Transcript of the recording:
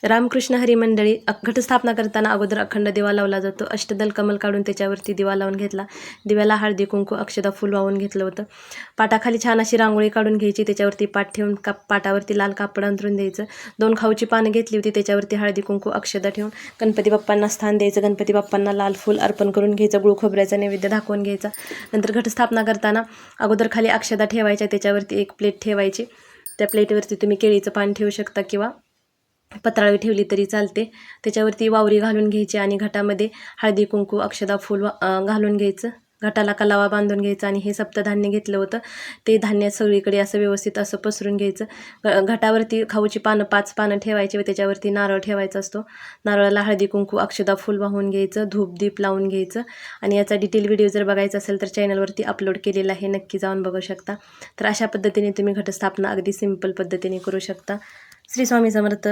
रामकृष्ण हरी मंडळी, घटस्थापना करताना अगोदर अखंड दिवा लावला जातो. अष्टदल कमल काढून त्याच्यावरती दिवा लावून घेतला. दिव्याला हळदी कुंकू अक्षदा फूल वाहून घेतलं होतं. पाटाखाली छान अशी रांगोळी काढून घ्यायची. त्याच्यावरती पाट ठेवून पाटावरती लाल कापड अंथरून द्यायचं. 2 खाऊची पानं घेतली होती, त्याच्यावरती हळदी कुंकू अक्षदा ठेवून गणपती बाप्पांना स्थान द्यायचं. गणपती बाप्पांना लाल फूल अर्पण करून घ्यायचं. गुळ खोबऱ्याचा नैवेद्य दाखवून घ्यायचा. नंतर घटस्थापना करताना अगोदर खाली अक्षदा ठेवायच्या, त्याच्यावरती एक प्लेट ठेवायची. त्या प्लेटवरती तुम्ही केळीचं पान ठेवू शकता किंवा पत्रावळी ठेवली तरी चालते. त्याच्यावरती वावरी घालून घ्यायची आणि घटामध्ये हळदी कुंकू अक्षदा फूल घालून घ्यायचं. घटाला कलावा बांधून घ्यायचा आणि हे सप्तधान्य घेतलं होतं ते धान्य सगळीकडे असं व्यवस्थित असं पसरून घ्यायचं. घटावरती खाऊची पानं 5 पानं ठेवायची व त्याच्यावरती नारळ ठेवायचा असतो. नारळाला हळदी कुंकू अक्षदा फूल वाहून घ्यायचं. धूप दीप लावून घ्यायचं. आणि याचा डिटेल व्हिडिओ जर बघायचा असेल तर चॅनलवरती अपलोड केलेला आहे, नक्की जाऊन बघू शकता. तर अशा पद्धतीने तुम्ही घटस्थापना अगदी सिंपल पद्धतीने करू शकता. श्री स्वामी समर्थ.